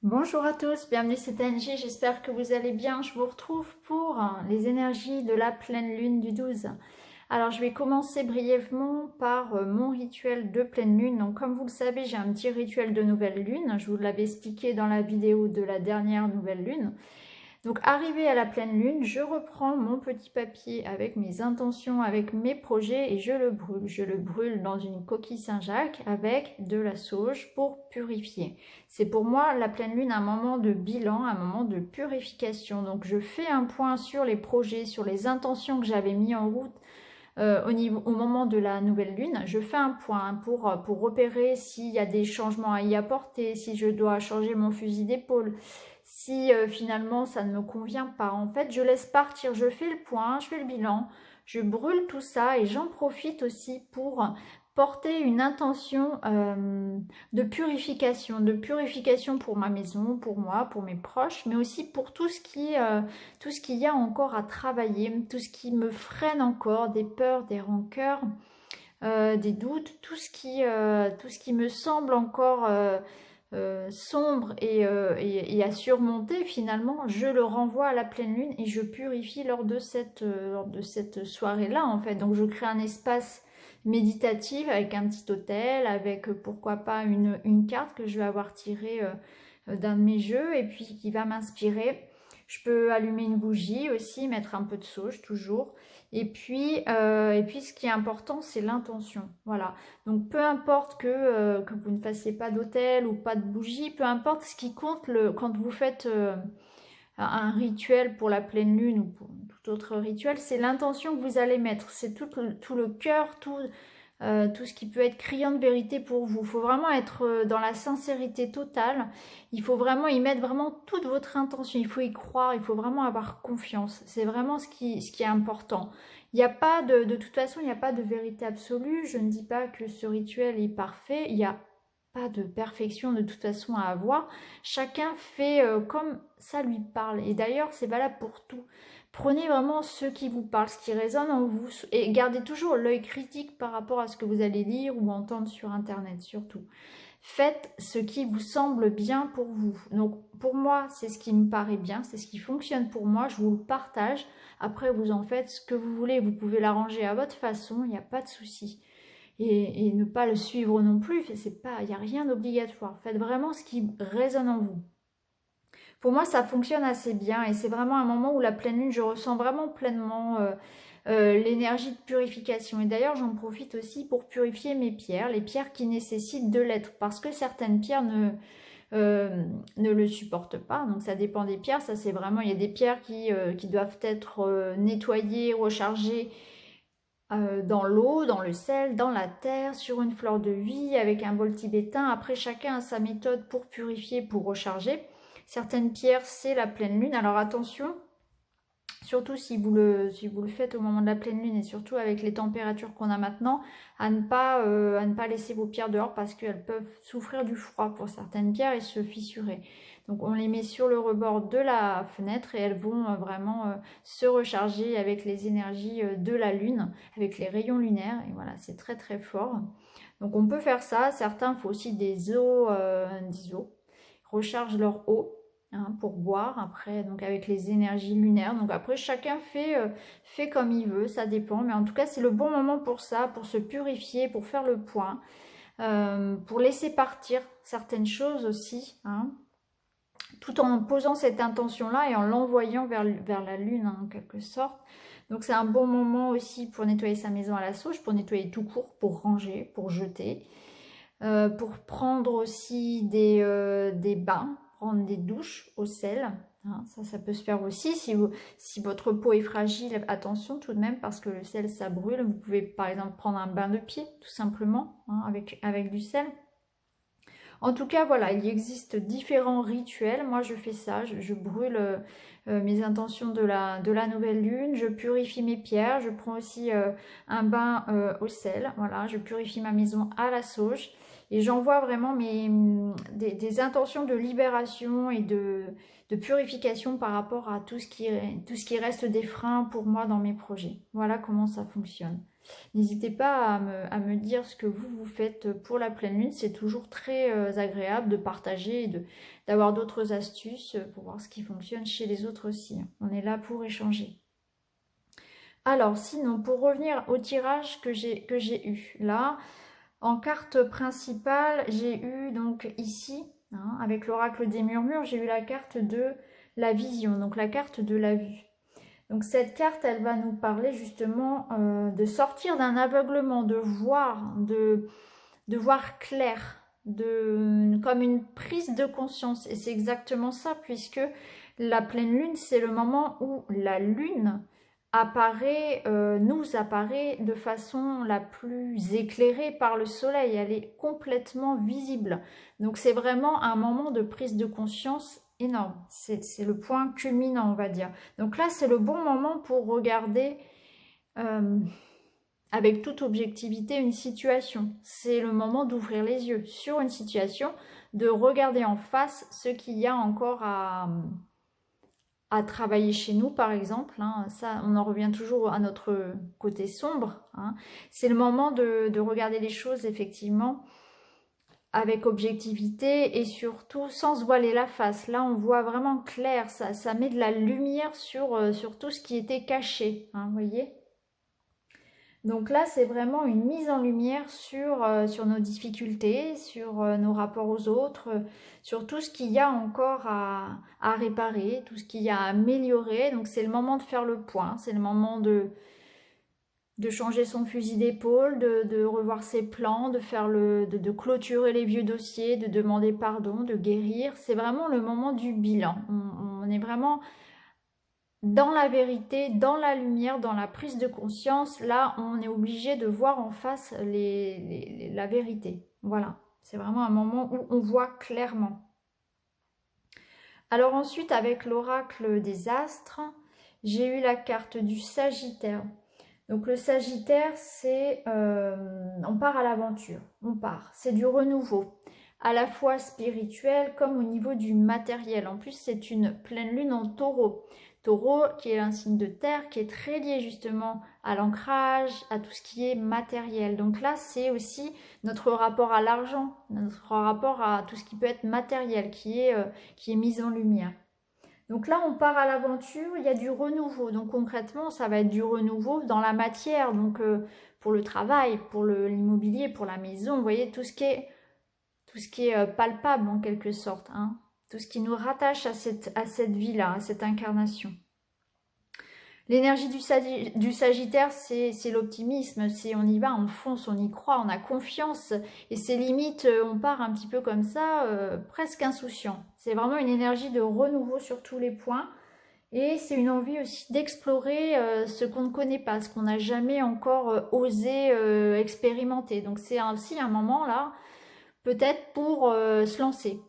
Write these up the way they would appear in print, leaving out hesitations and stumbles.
Bonjour à tous, bienvenue c'est Angie, j'espère que vous allez bien. Je vous retrouve pour les énergies de la pleine lune du 12. Alors je vais commencer brièvement par mon rituel de pleine lune. Donc comme vous le savez, j'ai un petit rituel de nouvelle lune. Je vous l'avais expliqué dans la vidéo de la dernière nouvelle lune. Donc arrivé à la pleine lune, je reprends mon petit papier avec mes intentions, avec mes projets et je le brûle. Je le brûle dans une coquille Saint-Jacques avec de la sauge pour purifier. C'est pour moi la pleine lune un moment de bilan, un moment de purification. Donc je fais un point sur les projets, sur les intentions que j'avais mis en route au moment de la nouvelle lune, je fais un point pour repérer s'il y a des changements à y apporter, si je dois changer mon fusil d'épaule, si finalement ça ne me convient pas. En fait, je laisse partir, je fais le point, je fais le bilan, je brûle tout ça et j'en profite aussi pour porter une intention de purification pour ma maison, pour moi, pour mes proches, mais aussi pour tout ce qu'il y a encore à travailler, tout ce qui me freine encore, des peurs, des rancœurs, des doutes, tout ce qui me semble encore sombre et à surmonter finalement, je le renvoie à la pleine lune et je purifie lors de cette soirée-là en fait. Donc je crée un espace méditatif avec un petit hôtel, avec pourquoi pas une carte que je vais avoir tirée d'un de mes jeux et puis qui va m'inspirer. Je peux allumer une bougie aussi, mettre un peu de sauge toujours. Et puis ce qui est important, c'est l'intention. Voilà. Donc peu importe que vous ne fassiez pas d'hôtel ou pas de bougie, peu importe ce qui compte quand vous faites un rituel pour la pleine lune ou pour tout autre rituel, c'est l'intention que vous allez mettre. C'est tout le cœur, tout ce qui peut être criant de vérité pour vous. Il faut vraiment être dans la sincérité totale. Il faut vraiment y mettre vraiment toute votre intention. Il faut y croire. Il faut vraiment avoir confiance. C'est vraiment ce qui est important. Il n'y a pas de toute façon, il n'y a pas de vérité absolue. Je ne dis pas que ce rituel est parfait. Il n'y a pas de perfection de toute façon à avoir. Chacun fait comme ça lui parle. Et d'ailleurs, c'est valable pour tout. Prenez vraiment ce qui vous parle, ce qui résonne en vous, et gardez toujours l'œil critique par rapport à ce que vous allez lire ou entendre sur Internet surtout. Faites ce qui vous semble bien pour vous. Donc pour moi, c'est ce qui me paraît bien, c'est ce qui fonctionne pour moi, je vous le partage. Après, vous en faites ce que vous voulez, vous pouvez l'arranger à votre façon, il n'y a pas de souci. Et ne pas le suivre non plus, il n'y a rien d'obligatoire. Faites vraiment ce qui résonne en vous. Pour moi, ça fonctionne assez bien et c'est vraiment un moment où la pleine lune, je ressens vraiment pleinement l'énergie de purification. Et d'ailleurs, j'en profite aussi pour purifier mes pierres, les pierres qui nécessitent de l'être, parce que certaines pierres ne le supportent pas. Donc ça dépend des pierres, ça c'est vraiment, il y a des pierres qui doivent être nettoyées, rechargées dans l'eau, dans le sel, dans la terre, sur une fleur de vie, avec un bol tibétain. Après, chacun a sa méthode pour purifier, pour recharger. Certaines pierres, c'est la pleine lune. Alors attention, surtout si vous le faites au moment de la pleine lune et surtout avec les températures qu'on a maintenant, à ne pas laisser vos pierres dehors parce qu'elles peuvent souffrir du froid pour certaines pierres et se fissurer. Donc on les met sur le rebord de la fenêtre et elles vont vraiment se recharger avec les énergies de la lune, avec les rayons lunaires. Et voilà, c'est très très fort. Donc on peut faire ça. Certains font aussi des eaux, rechargent leur eau pour boire après, donc avec les énergies lunaires. Donc après, chacun fait comme il veut, ça dépend. Mais en tout cas, c'est le bon moment pour ça, pour se purifier, pour faire le point, pour laisser partir certaines choses aussi, tout en posant cette intention-là et en l'envoyant vers la lune, en quelque sorte. Donc c'est un bon moment aussi pour nettoyer sa maison à la sauge, pour nettoyer tout court, pour ranger, pour jeter. Pour prendre aussi des bains, prendre des douches au sel. Ça peut se faire aussi. Si votre peau est fragile, attention tout de même parce que le sel, ça brûle. Vous pouvez par exemple prendre un bain de pied, tout simplement, avec du sel. En tout cas, voilà, il existe différents rituels. Moi, je fais ça, je brûle mes intentions de la nouvelle lune, je purifie mes pierres, je prends aussi un bain au sel, voilà, je purifie ma maison à la sauge et j'envoie vraiment des intentions de libération et de purification par rapport à tout ce qui reste des freins pour moi dans mes projets. Voilà comment ça fonctionne. N'hésitez pas à me dire ce que vous faites pour la pleine lune. C'est toujours très agréable de partager et d'avoir d'autres astuces pour voir ce qui fonctionne chez les autres aussi. On est là pour échanger. Alors, sinon, pour revenir au tirage que j'ai eu, là, en carte principale, j'ai eu donc ici, hein, avec l'oracle des murmures, j'ai eu la carte de la vision, donc la carte de la vue. Donc cette carte, elle va nous parler justement de sortir d'un aveuglement, de voir clair, comme une prise de conscience. Et c'est exactement ça, puisque la pleine lune, c'est le moment où la lune nous apparaît de façon la plus éclairée par le soleil. Elle est complètement visible. Donc c'est vraiment un moment de prise de conscience énorme. C'est le point culminant, on va dire. Donc là, c'est le bon moment pour regarder avec toute objectivité une situation. C'est le moment d'ouvrir les yeux sur une situation, de regarder en face ce qu'il y a encore à travailler chez nous, par exemple. Hein. Ça, on en revient toujours à notre côté sombre. Hein. C'est le moment de regarder les choses, effectivement, avec objectivité et surtout sans se voiler la face. Là, on voit vraiment clair, ça met de la lumière sur tout ce qui était caché, hein, vous voyez. Donc là, c'est vraiment une mise en lumière sur nos difficultés, sur nos rapports aux autres, sur tout ce qu'il y a encore à réparer, tout ce qu'il y a à améliorer. Donc c'est le moment de faire le point, c'est le moment de changer son fusil d'épaule, de revoir ses plans, de clôturer les vieux dossiers, de demander pardon, de guérir. C'est vraiment le moment du bilan. On est vraiment dans la vérité, dans la lumière, dans la prise de conscience. Là, on est obligé de voir en face la vérité. Voilà, c'est vraiment un moment où on voit clairement. Alors ensuite, avec l'oracle des astres, j'ai eu la carte du Sagittaire. Donc le Sagittaire, c'est on part à l'aventure, on part, c'est du renouveau, à la fois spirituel comme au niveau du matériel. En plus, c'est une pleine lune en taureau. Taureau qui est un signe de terre, qui est très lié justement à l'ancrage, à tout ce qui est matériel. Donc là, c'est aussi notre rapport à l'argent, notre rapport à tout ce qui peut être matériel, qui est mis en lumière. Donc là, on part à l'aventure, il y a du renouveau. Donc concrètement, ça va être du renouveau dans la matière, donc pour le travail, pour l'immobilier, pour la maison, vous voyez, tout ce qui est palpable en quelque sorte, hein. Tout ce qui nous rattache à cette vie-là, à cette incarnation. L'énergie du Sagittaire, c'est l'optimisme, c'est on y va, on fonce, on y croit, on a confiance, et c'est limite, on part un petit peu comme ça, presque insouciant. C'est vraiment une énergie de renouveau sur tous les points, et c'est une envie aussi d'explorer ce qu'on ne connaît pas, ce qu'on n'a jamais encore osé expérimenter. Donc c'est aussi un moment là, peut-être pour se lancer,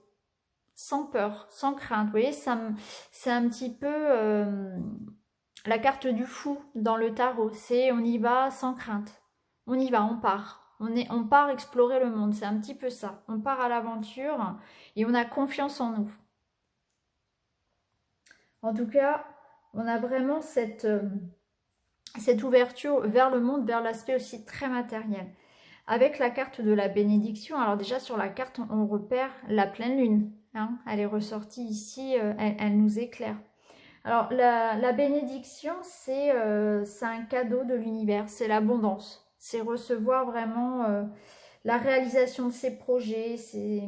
sans peur, sans crainte. Vous voyez, c'est un petit peu la carte du fou dans le tarot. C'est on y va sans crainte. On y va, on part. On part explorer le monde. C'est un petit peu ça. On part à l'aventure et on a confiance en nous. En tout cas, on a vraiment cette ouverture vers le monde, vers l'aspect aussi très matériel. Avec la carte de la bénédiction, alors déjà sur la carte, on repère la pleine lune. Hein, elle est ressortie ici, elle nous éclaire. Alors la bénédiction, c'est un cadeau de l'univers, c'est l'abondance. C'est recevoir vraiment la réalisation de ses projets, c'est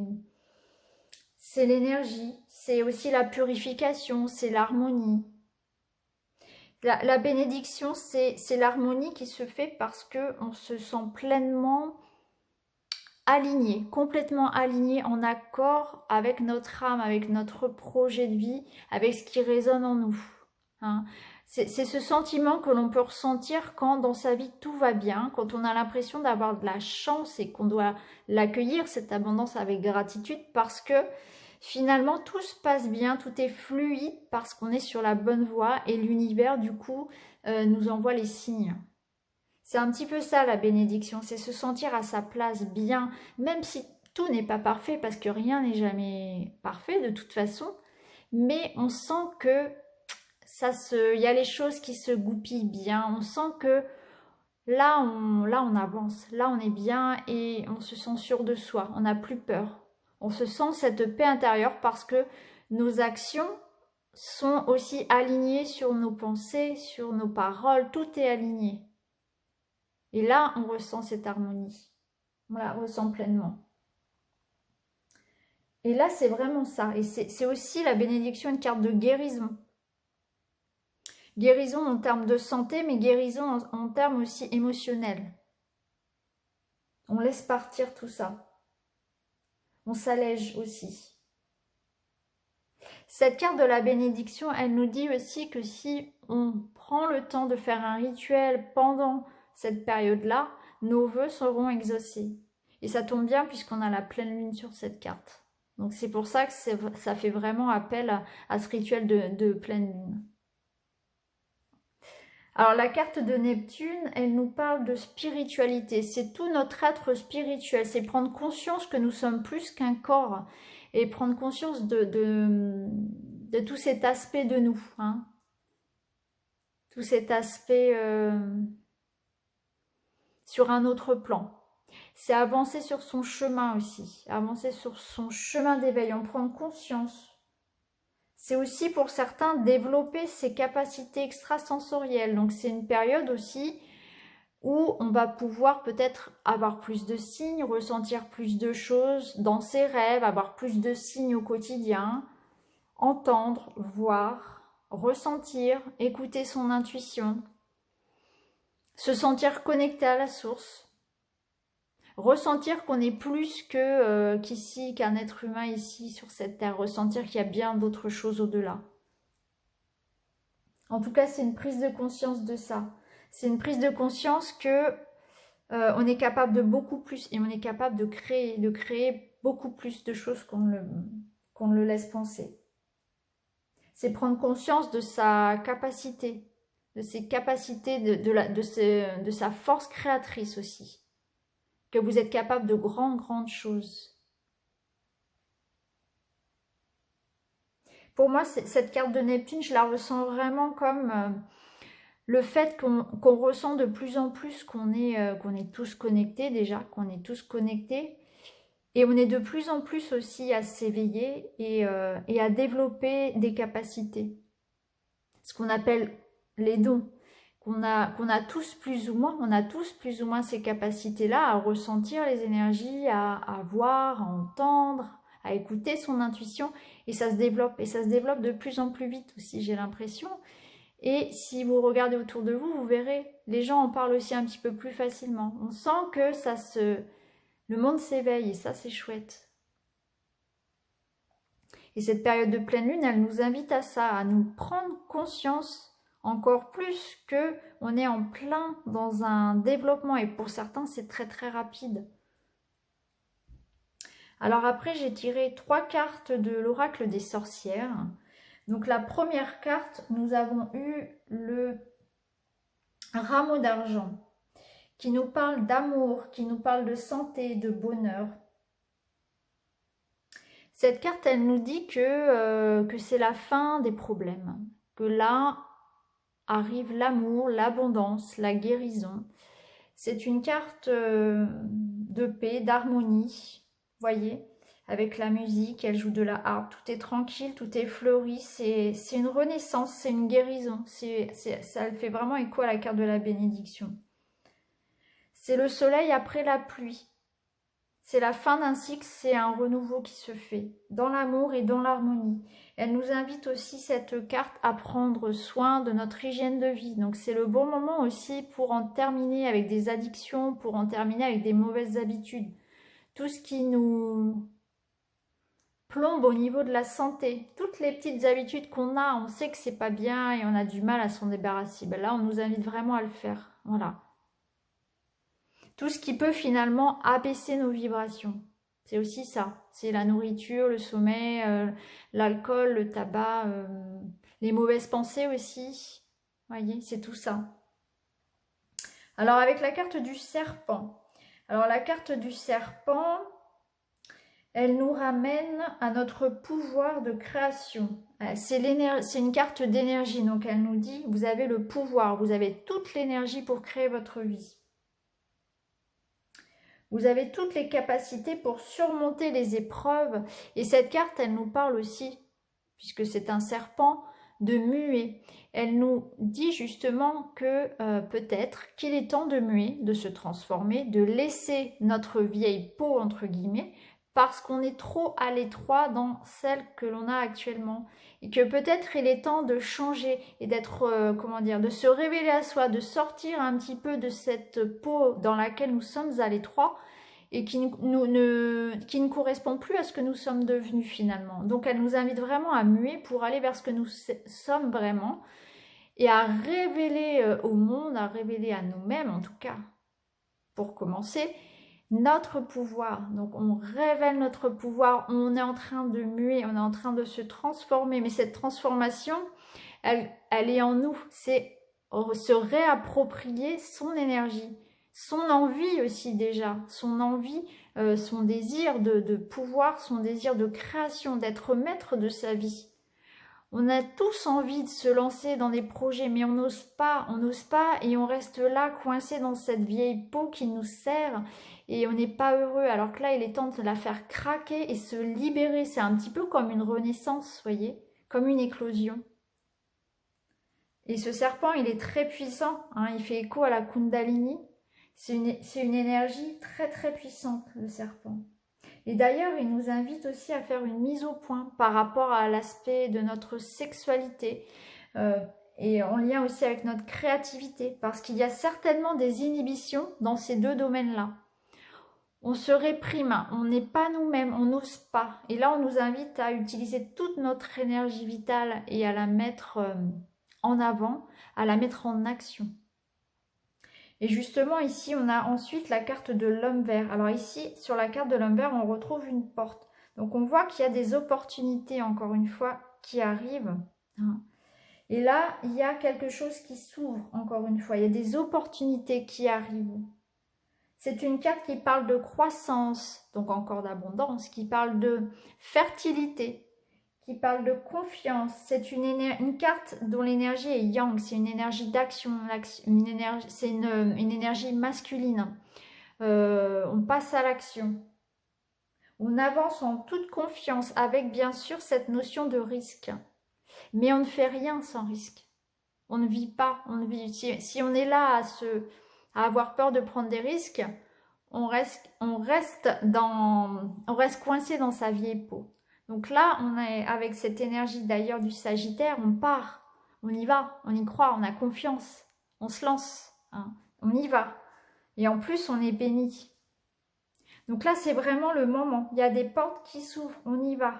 l'énergie, c'est aussi la purification, c'est l'harmonie. La bénédiction, c'est l'harmonie qui se fait parce qu'on se sent pleinement aligné, complètement aligné, en accord avec notre âme, avec notre projet de vie, avec ce qui résonne en nous. Hein. C'est ce sentiment que l'on peut ressentir quand dans sa vie tout va bien, quand on a l'impression d'avoir de la chance et qu'on doit l'accueillir, cette abondance, avec gratitude, parce que finalement tout se passe bien, tout est fluide, parce qu'on est sur la bonne voie et l'univers du coup nous envoie les signes. C'est un petit peu ça la bénédiction, c'est se sentir à sa place bien, même si tout n'est pas parfait, parce que rien n'est jamais parfait de toute façon, mais on sent que il y a les choses qui se goupillent bien, on sent que là on avance, là on est bien et on se sent sûr de soi, on n'a plus peur. On se sent cette paix intérieure parce que nos actions sont aussi alignées sur nos pensées, sur nos paroles, tout est aligné. Et là, on ressent cette harmonie. On la ressent pleinement. Et là, c'est vraiment ça. Et c'est aussi la bénédiction, une carte de guérison. Guérison en termes de santé, mais guérison en termes aussi émotionnels. On laisse partir tout ça. On s'allège aussi. Cette carte de la bénédiction, elle nous dit aussi que si on prend le temps de faire un rituel pendant cette période-là, nos vœux seront exaucés. Et ça tombe bien puisqu'on a la pleine lune sur cette carte. Donc c'est pour ça que ça fait vraiment appel à ce rituel de pleine lune. Alors la carte de Neptune, elle nous parle de spiritualité. C'est tout notre être spirituel. C'est prendre conscience que nous sommes plus qu'un corps. Et prendre conscience de tout cet aspect de nous. Hein. Tout cet aspect sur un autre plan. C'est avancer sur son chemin aussi. Avancer sur son chemin d'éveil. En prendre conscience. C'est aussi pour certains développer ses capacités extrasensorielles. Donc c'est une période aussi où on va pouvoir peut-être avoir plus de signes, ressentir plus de choses dans ses rêves, avoir plus de signes au quotidien, entendre, voir, ressentir, écouter son intuition, se sentir connecté à la source. Ressentir qu'on est plus qu'ici, qu'un être humain ici sur cette terre. Ressentir qu'il y a bien d'autres choses au-delà. En tout cas, c'est une prise de conscience de ça. C'est une prise de conscience que on est capable de beaucoup plus et on est capable de créer beaucoup plus de choses qu'on ne le laisse penser. C'est prendre conscience de sa capacité, de ses capacités, de sa force créatrice aussi. Que vous êtes capable de grandes choses. Pour moi, cette carte de Neptune, je la ressens vraiment comme le fait qu'on ressent de plus en plus qu'on est tous connectés déjà, qu'on est tous connectés. Et on est de plus en plus aussi à s'éveiller et à développer des capacités. Ce qu'on appelle les dons. Qu'on a tous plus ou moins, on a tous plus ou moins ces capacités-là à ressentir les énergies, à voir, à entendre, à écouter son intuition, et ça se développe de plus en plus vite aussi, j'ai l'impression. Et si vous regardez autour de vous, vous verrez, les gens en parlent aussi un petit peu plus facilement. On sent que le monde s'éveille, et ça c'est chouette. Et cette période de pleine lune, elle nous invite à ça, à nous prendre conscience encore plus que on est en plein dans un développement et pour certains c'est très rapide. Alors après j'ai tiré 3 cartes de l'oracle des sorcières. Donc la première carte, nous avons eu le rameau d'argent qui nous parle d'amour, qui nous parle de santé, de bonheur. Cette carte elle nous dit que c'est la fin des problèmes, que là arrive l'amour, l'abondance, la guérison. C'est une carte de paix, d'harmonie, voyez, avec la musique, elle joue de la harpe, tout est tranquille, tout est fleuri, c'est une renaissance, c'est une guérison, ça fait vraiment écho à la carte de la bénédiction. C'est le soleil après la pluie, c'est la fin d'un cycle, c'est un renouveau qui se fait, dans l'amour et dans l'harmonie. Elle nous invite aussi, cette carte, à prendre soin de notre hygiène de vie. Donc c'est le bon moment aussi pour en terminer avec des addictions, pour en terminer avec des mauvaises habitudes. Tout ce qui nous plombe au niveau de la santé. Toutes les petites habitudes qu'on a, on sait que c'est pas bien et on a du mal à s'en débarrasser. Ben là, on nous invite vraiment à le faire. Voilà. Tout ce qui peut finalement abaisser nos vibrations. C'est aussi ça. C'est la nourriture, le sommeil, l'alcool, le tabac, les mauvaises pensées aussi. Voyez, c'est tout ça. Alors avec la carte du serpent. Alors la carte du serpent, elle nous ramène à notre pouvoir de création. C'est une carte d'énergie. Donc elle nous dit, vous avez le pouvoir, vous avez toute l'énergie pour créer votre vie. Vous avez toutes les capacités pour surmonter les épreuves. Et cette carte, elle nous parle aussi, puisque c'est un serpent, de muer. Elle nous dit justement que peut-être qu'il est temps de muer, de se transformer, de laisser notre vieille peau, entre guillemets, parce qu'on est trop à l'étroit dans celle que l'on a actuellement. Et que peut-être il est temps de changer et d'être, comment dire, de se révéler à soi, de sortir un petit peu de cette peau dans laquelle nous sommes à l'étroit et qui ne correspond plus à ce que nous sommes devenus finalement. Donc elle nous invite vraiment à muer pour aller vers ce que nous sommes vraiment et à révéler au monde, à révéler à nous-mêmes en tout cas, pour commencer, notre pouvoir. Donc on révèle notre pouvoir, on est en train de muer, on est en train de se transformer, mais cette transformation, elle est en nous, c'est se réapproprier son énergie, son envie aussi déjà, son envie, son désir de pouvoir, son désir de création, d'être maître de sa vie. On a tous envie de se lancer dans des projets, mais on n'ose pas et on reste là coincé dans cette vieille peau qui nous serre et on n'est pas heureux. Alors que là, il est temps de la faire craquer et se libérer. C'est un petit peu comme une renaissance, vous voyez, comme une éclosion. Et ce serpent, il est très puissant, hein, il fait écho à la Kundalini. C'est une énergie très très puissante, le serpent. Et d'ailleurs, il nous invite aussi à faire une mise au point par rapport à l'aspect de notre sexualité et en lien aussi avec notre créativité, parce qu'il y a certainement des inhibitions dans ces deux domaines-là. On se réprime, on n'est pas nous-mêmes, on n'ose pas. Et là, on nous invite à utiliser toute notre énergie vitale et à la mettre en avant, à la mettre en action. Et justement, ici, on a ensuite la carte de l'homme vert. Alors ici, sur la carte de l'homme vert, on retrouve une porte. Donc on voit qu'il y a des opportunités, encore une fois, qui arrivent. Et là, il y a quelque chose qui s'ouvre, encore une fois. Il y a des opportunités qui arrivent. C'est une carte qui parle de croissance, donc encore d'abondance, qui parle de fertilité, qui parle de confiance. C'est une carte dont l'énergie est yang, c'est une énergie d'action, c'est une énergie masculine. On passe à l'action. On avance en toute confiance avec bien sûr cette notion de risque. Mais on ne fait rien sans risque. On ne vit pas. Si on est là à avoir peur de prendre des risques, on reste coincé dans sa vieille peau. Donc là, on est avec cette énergie d'ailleurs du Sagittaire, on part, on y va, on y croit, on a confiance, on se lance, hein, on y va. Et en plus, on est béni. Donc là, c'est vraiment le moment. Il y a des portes qui s'ouvrent, on y va.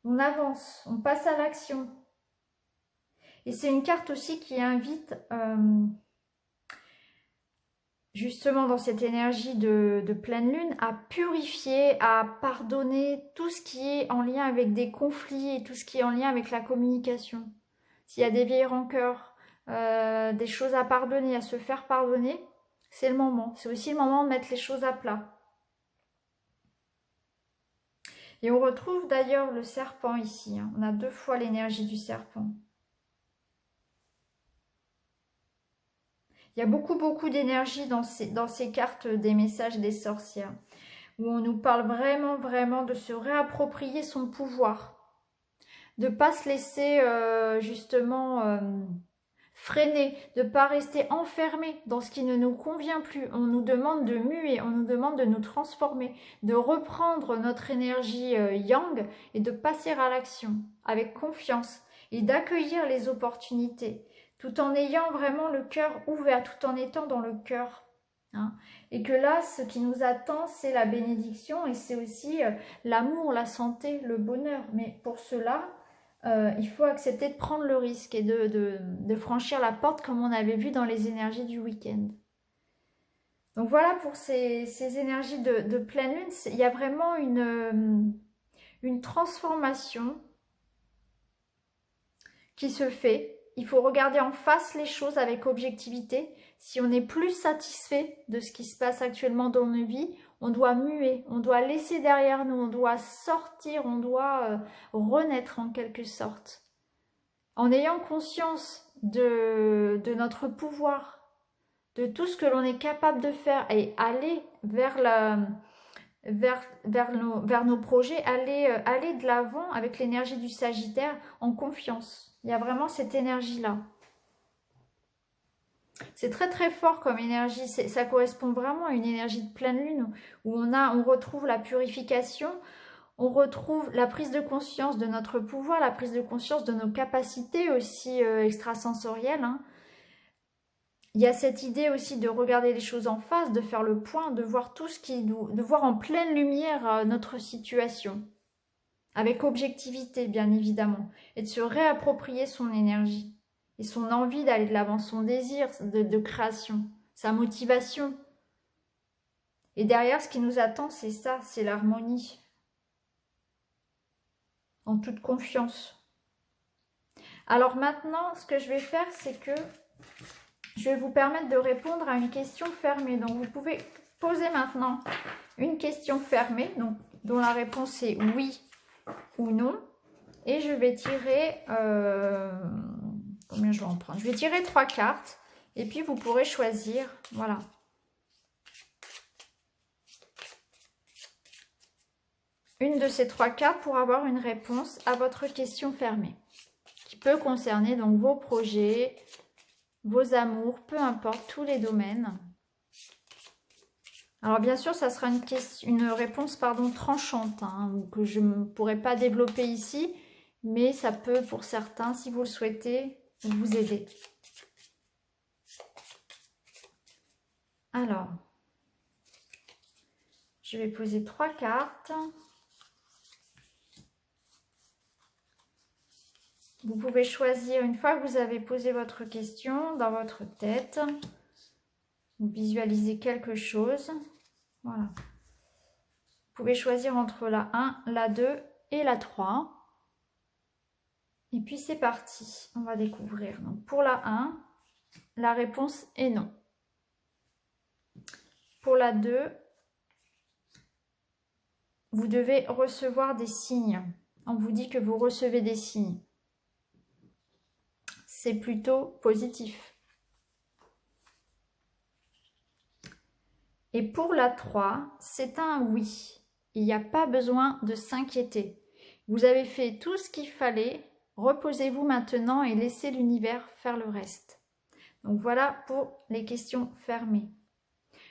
On avance, on passe à l'action. Et c'est une carte aussi qui invite... justement dans cette énergie de pleine lune, à purifier, à pardonner tout ce qui est en lien avec des conflits et tout ce qui est en lien avec la communication. S'il y a des vieilles rancœurs, des choses à pardonner, à se faire pardonner, c'est le moment. C'est aussi le moment de mettre les choses à plat. Et on retrouve d'ailleurs le serpent ici. On a 2 fois l'énergie du serpent. Il y a beaucoup d'énergie dans ces cartes des messages des sorcières, où on nous parle vraiment de se réapproprier son pouvoir, de ne pas se laisser justement freiner, de ne pas rester enfermé dans ce qui ne nous convient plus. On nous demande de muer, on nous demande de nous transformer, de reprendre notre énergie yang et de passer à l'action avec confiance et d'accueillir les opportunités, tout en ayant vraiment le cœur ouvert, tout en étant dans le cœur. Hein. Et que là, ce qui nous attend, c'est la bénédiction et c'est aussi l'amour, la santé, le bonheur. Mais pour cela, il faut accepter de prendre le risque et de franchir la porte comme on avait vu dans les énergies du week-end. Donc voilà pour ces énergies de pleine lune, il y a vraiment une transformation qui se fait. Il faut regarder en face les choses avec objectivité. Si on est plus satisfait de ce qui se passe actuellement dans nos vies, on doit muer, on doit laisser derrière nous, on doit sortir, on doit renaître en quelque sorte. En ayant conscience de notre pouvoir, de tout ce que l'on est capable de faire et aller vers vers nos projets, aller de l'avant avec l'énergie du Sagittaire en confiance. Il y a vraiment cette énergie-là. C'est très très fort comme énergie, ça correspond vraiment à une énergie de pleine lune où on retrouve la purification, on retrouve la prise de conscience de notre pouvoir, la prise de conscience de nos capacités aussi extrasensorielles. Hein. Il y a cette idée aussi de regarder les choses en face, de faire le point, de voir tout ce de voir en pleine lumière notre situation, avec objectivité bien évidemment, et de se réapproprier son énergie et son envie d'aller de l'avant, son désir de création, sa motivation. Et derrière, ce qui nous attend, c'est ça, c'est l'harmonie, en toute confiance. Alors maintenant, ce que je vais faire, c'est que je vais vous permettre de répondre à une question fermée. Donc, vous pouvez poser maintenant une question fermée, donc, dont la réponse est oui ou non. Et je vais tirer... combien je vais en prendre? Je vais tirer 3 cartes. Et puis, vous pourrez choisir. Voilà. Une de ces 3 cartes pour avoir une réponse à votre question fermée. Qui peut concerner donc vos projets, vos amours, peu importe, tous les domaines. Alors bien sûr, ça sera une réponse tranchante, hein, que je ne pourrai pas développer ici, mais ça peut pour certains, si vous le souhaitez, vous aider. Alors, je vais poser 3 cartes. Vous pouvez choisir, une fois que vous avez posé votre question dans votre tête, vous visualisez quelque chose. Voilà. Vous pouvez choisir entre la 1, la 2 et la 3. Et puis c'est parti, on va découvrir. Donc pour la 1, la réponse est non. Pour la 2, vous devez recevoir des signes. On vous dit que vous recevez des signes. C'est plutôt positif. Et pour la 3, c'est un oui. Il n'y a pas besoin de s'inquiéter. Vous avez fait tout ce qu'il fallait. Reposez-vous maintenant et laissez l'univers faire le reste. Donc voilà pour les questions fermées.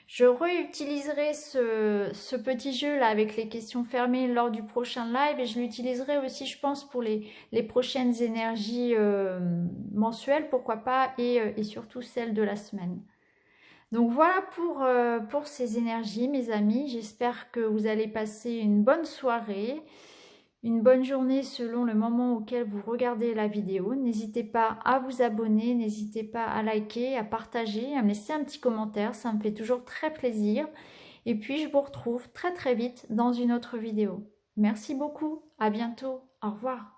Je réutiliserai ce petit jeu là avec les questions fermées lors du prochain live et je l'utiliserai aussi je pense pour les prochaines énergies mensuelles, pourquoi pas, et surtout celles de la semaine. Donc voilà pour ces énergies mes amis, j'espère que vous allez passer une bonne soirée, une bonne journée selon le moment auquel vous regardez la vidéo. N'hésitez pas à vous abonner, n'hésitez pas à liker, à partager, à me laisser un petit commentaire, ça me fait toujours très plaisir. Et puis je vous retrouve très très vite dans une autre vidéo. Merci beaucoup, à bientôt, au revoir.